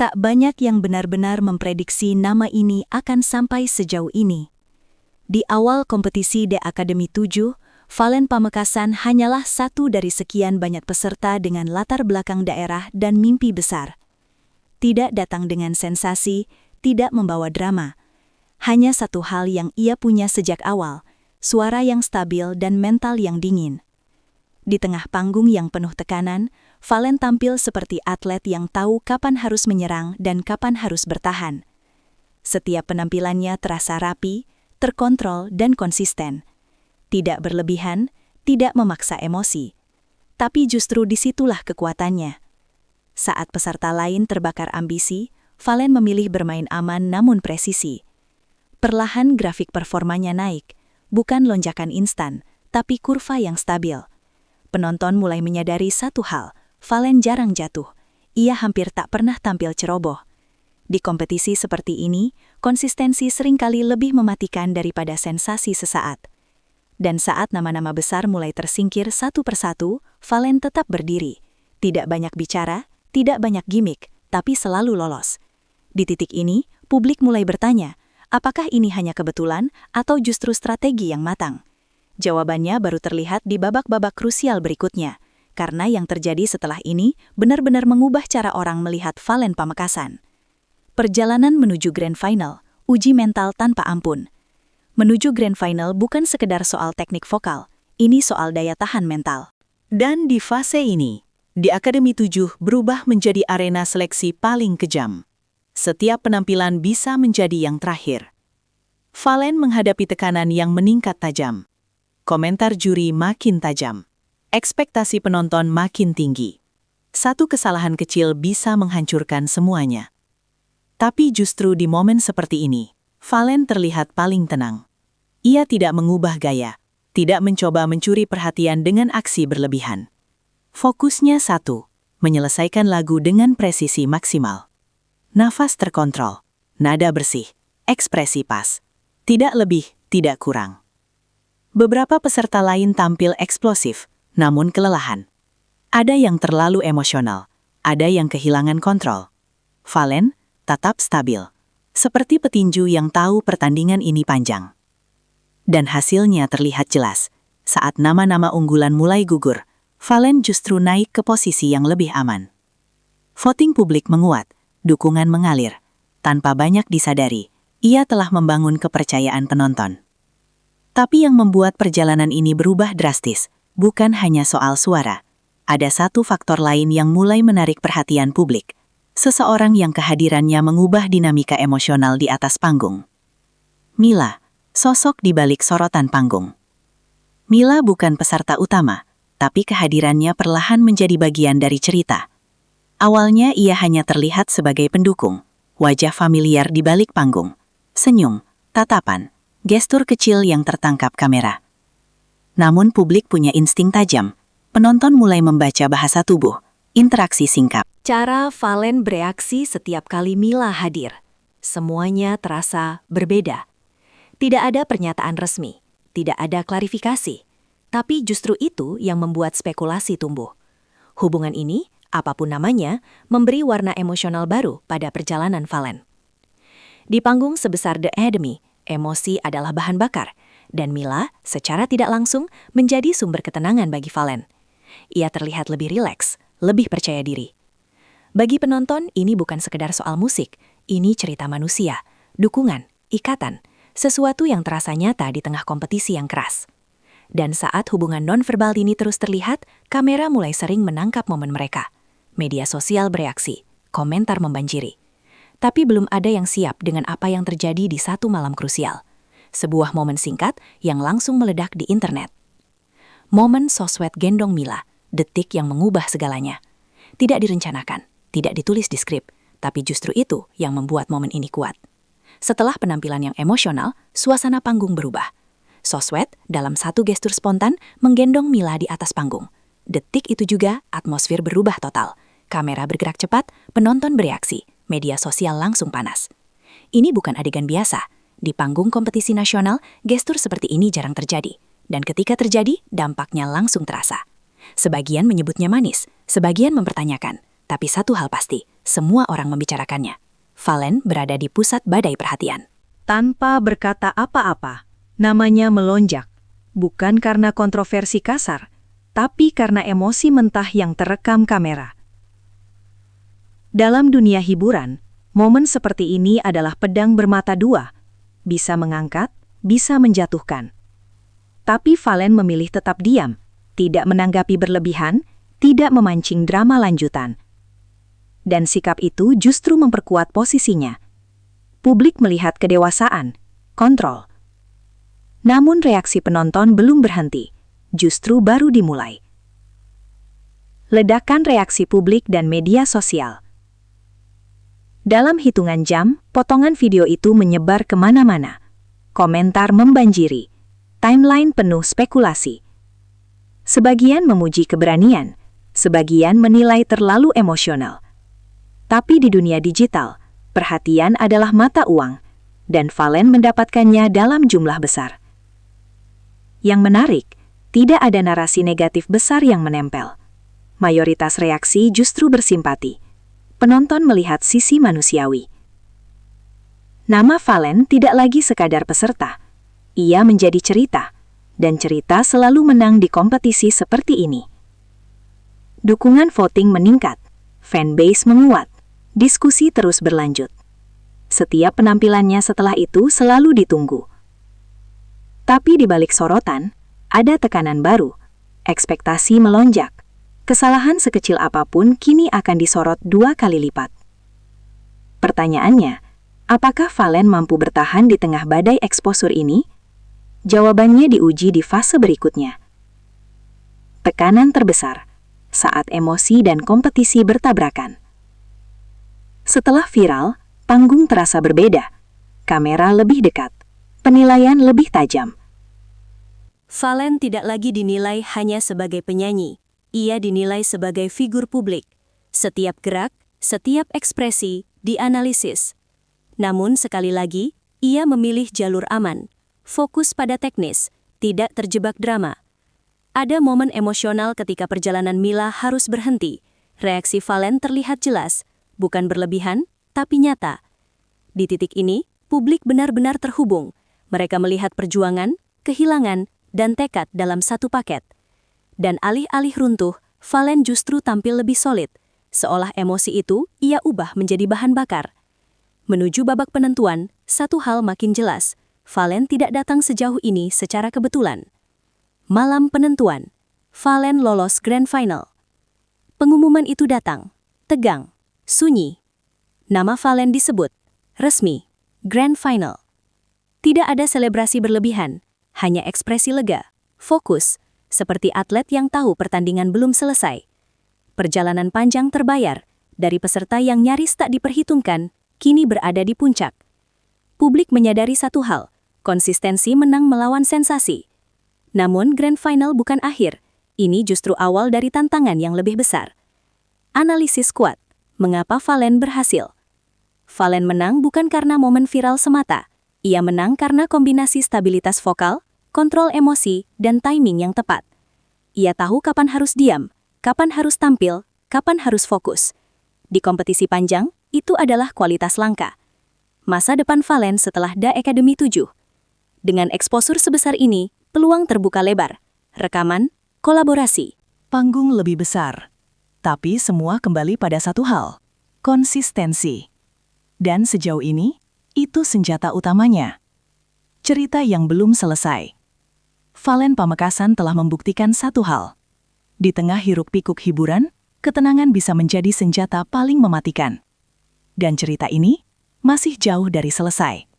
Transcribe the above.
Tak banyak yang benar-benar memprediksi nama ini akan sampai sejauh ini. Di awal kompetisi The Academy 7, Valen Pamekasan hanyalah satu dari sekian banyak peserta dengan latar belakang daerah dan mimpi besar. Tidak datang dengan sensasi, tidak membawa drama. Hanya satu hal yang ia punya sejak awal, suara yang stabil dan mental yang dingin. Di tengah panggung yang penuh tekanan, Valen tampil seperti atlet yang tahu kapan harus menyerang dan kapan harus bertahan. Setiap penampilannya terasa rapi, terkontrol dan konsisten. Tidak berlebihan, tidak memaksa emosi. Tapi justru disitulah kekuatannya. Saat peserta lain terbakar ambisi, Valen memilih bermain aman namun presisi. Perlahan grafik performanya naik, bukan lonjakan instan, tapi kurva yang stabil. Penonton mulai menyadari satu hal, Valen jarang jatuh. Ia hampir tak pernah tampil ceroboh. Di kompetisi seperti ini, konsistensi seringkali lebih mematikan daripada sensasi sesaat. Dan saat nama-nama besar mulai tersingkir satu persatu, Valen tetap berdiri. Tidak banyak bicara, tidak banyak gimmick, tapi selalu lolos. Di titik ini, publik mulai bertanya, apakah ini hanya kebetulan atau justru strategi yang matang? Jawabannya baru terlihat di babak-babak krusial berikutnya, karena yang terjadi setelah ini benar-benar mengubah cara orang melihat Valen Pamekasan. Perjalanan menuju Grand Final, uji mental tanpa ampun. Menuju Grand Final bukan sekedar soal teknik vokal, ini soal daya tahan mental. Dan di fase ini, The Academy 7 berubah menjadi arena seleksi paling kejam. Setiap penampilan bisa menjadi yang terakhir. Valen menghadapi tekanan yang meningkat tajam. Komentar juri makin tajam. Ekspektasi penonton makin tinggi. Satu kesalahan kecil bisa menghancurkan semuanya. Tapi justru di momen seperti ini, Valen terlihat paling tenang. Ia tidak mengubah gaya, tidak mencoba mencuri perhatian dengan aksi berlebihan. Fokusnya satu, menyelesaikan lagu dengan presisi maksimal. Nafas terkontrol, nada bersih, ekspresi pas. Tidak lebih, tidak kurang. Beberapa peserta lain tampil eksplosif, namun kelelahan. Ada yang terlalu emosional, ada yang kehilangan kontrol. Valen tetap stabil, seperti petinju yang tahu pertandingan ini panjang. Dan hasilnya terlihat jelas. Saat nama-nama unggulan mulai gugur, Valen justru naik ke posisi yang lebih aman. Voting publik menguat, dukungan mengalir. Tanpa banyak disadari, ia telah membangun kepercayaan penonton. Tapi yang membuat perjalanan ini berubah drastis, bukan hanya soal suara. Ada satu faktor lain yang mulai menarik perhatian publik. Seseorang yang kehadirannya mengubah dinamika emosional di atas panggung. Mila, sosok di balik sorotan panggung. Mila bukan peserta utama, tapi kehadirannya perlahan menjadi bagian dari cerita. Awalnya ia hanya terlihat sebagai pendukung, wajah familiar di balik panggung, senyum, tatapan, gestur kecil yang tertangkap kamera. Namun publik punya insting tajam. Penonton mulai membaca bahasa tubuh, interaksi singkat. Cara Valen bereaksi setiap kali Mila hadir. Semuanya terasa berbeda. Tidak ada pernyataan resmi, tidak ada klarifikasi. Tapi justru itu yang membuat spekulasi tumbuh. Hubungan ini, apapun namanya, memberi warna emosional baru pada perjalanan Valen. Di panggung sebesar The Academy, emosi adalah bahan bakar, dan Mila secara tidak langsung menjadi sumber ketenangan bagi Valen. Ia terlihat lebih rileks, lebih percaya diri. Bagi penonton, ini bukan sekedar soal musik, ini cerita manusia, dukungan, ikatan, sesuatu yang terasa nyata di tengah kompetisi yang keras. Dan saat hubungan nonverbal ini terus terlihat, kamera mulai sering menangkap momen mereka. Media sosial bereaksi, komentar membanjiri. Tapi belum ada yang siap dengan apa yang terjadi di satu malam krusial. Sebuah momen singkat yang langsung meledak di internet. Momen sosmed gendong Mila, detik yang mengubah segalanya. Tidak direncanakan, tidak ditulis di skrip, tapi justru itu yang membuat momen ini kuat. Setelah penampilan yang emosional, suasana panggung berubah. Sosmed dalam satu gestur spontan menggendong Mila di atas panggung. Detik itu juga atmosfer berubah total. Kamera bergerak cepat, penonton bereaksi. Media sosial langsung panas. Ini bukan adegan biasa. Di panggung kompetisi nasional, gestur seperti ini jarang terjadi. Dan ketika terjadi, dampaknya langsung terasa. Sebagian menyebutnya manis, sebagian mempertanyakan. Tapi satu hal pasti, semua orang membicarakannya. Valen berada di pusat badai perhatian. Tanpa berkata apa-apa, namanya melonjak. Bukan karena kontroversi kasar, tapi karena emosi mentah yang terekam kamera. Dalam dunia hiburan, momen seperti ini adalah pedang bermata dua. Bisa mengangkat, bisa menjatuhkan. Tapi Valen memilih tetap diam, tidak menanggapi berlebihan, tidak memancing drama lanjutan. Dan sikap itu justru memperkuat posisinya. Publik melihat kedewasaan, kontrol. Namun reaksi penonton belum berhenti, justru baru dimulai. Ledakan reaksi publik dan media sosial. Dalam hitungan jam, potongan video itu menyebar kemana-mana. Komentar membanjiri, timeline penuh spekulasi. Sebagian memuji keberanian, sebagian menilai terlalu emosional. Tapi di dunia digital, perhatian adalah mata uang, dan Valen mendapatkannya dalam jumlah besar. Yang menarik, tidak ada narasi negatif besar yang menempel. Mayoritas reaksi justru bersimpati. Penonton melihat sisi manusiawi. Nama Valen tidak lagi sekadar peserta. Ia menjadi cerita, dan cerita selalu menang di kompetisi seperti ini. Dukungan voting meningkat, fanbase menguat, diskusi terus berlanjut. Setiap penampilannya setelah itu selalu ditunggu. Tapi di balik sorotan, ada tekanan baru, ekspektasi melonjak. Kesalahan sekecil apapun kini akan disorot 2 kali lipat. Pertanyaannya, apakah Valen mampu bertahan di tengah badai eksposur ini? Jawabannya diuji di fase berikutnya. Tekanan terbesar, saat emosi dan kompetisi bertabrakan. Setelah viral, panggung terasa berbeda. Kamera lebih dekat, penilaian lebih tajam. Valen tidak lagi dinilai hanya sebagai penyanyi. Ia dinilai sebagai figur publik. Setiap gerak, setiap ekspresi dianalisis. Namun sekali lagi, ia memilih jalur aman. Fokus pada teknis, tidak terjebak drama. Ada momen emosional ketika perjalanan Mila harus berhenti. Reaksi Valen terlihat jelas, bukan berlebihan, tapi nyata. Di titik ini, publik benar-benar terhubung. Mereka melihat perjuangan, kehilangan, dan tekad dalam satu paket. Dan alih-alih runtuh, Valen justru tampil lebih solid. Seolah emosi itu ia ubah menjadi bahan bakar. Menuju babak penentuan, satu hal makin jelas. Valen tidak datang sejauh ini secara kebetulan. Malam penentuan, Valen lolos Grand Final. Pengumuman itu datang, tegang, sunyi. Nama Valen disebut, resmi, Grand Final. Tidak ada selebrasi berlebihan, hanya ekspresi lega, fokus, seperti atlet yang tahu pertandingan belum selesai. Perjalanan panjang terbayar, dari peserta yang nyaris tak diperhitungkan, kini berada di puncak. Publik menyadari satu hal, konsistensi menang melawan sensasi. Namun Grand Final bukan akhir, ini justru awal dari tantangan yang lebih besar. Analisis kuat, mengapa Valen berhasil? Valen menang bukan karena momen viral semata, ia menang karena kombinasi stabilitas vokal, kontrol emosi, dan timing yang tepat. Ia tahu kapan harus diam, kapan harus tampil, kapan harus fokus. Di kompetisi panjang, itu adalah kualitas langka. Masa depan Valen setelah The Academy 7. Dengan eksposur sebesar ini, peluang terbuka lebar. Rekaman, kolaborasi. Panggung lebih besar. Tapi semua kembali pada satu hal, konsistensi. Dan sejauh ini, itu senjata utamanya. Cerita yang belum selesai. Valen Pamekasan telah membuktikan satu hal. Di tengah hiruk-pikuk hiburan, ketenangan bisa menjadi senjata paling mematikan. Dan cerita ini masih jauh dari selesai.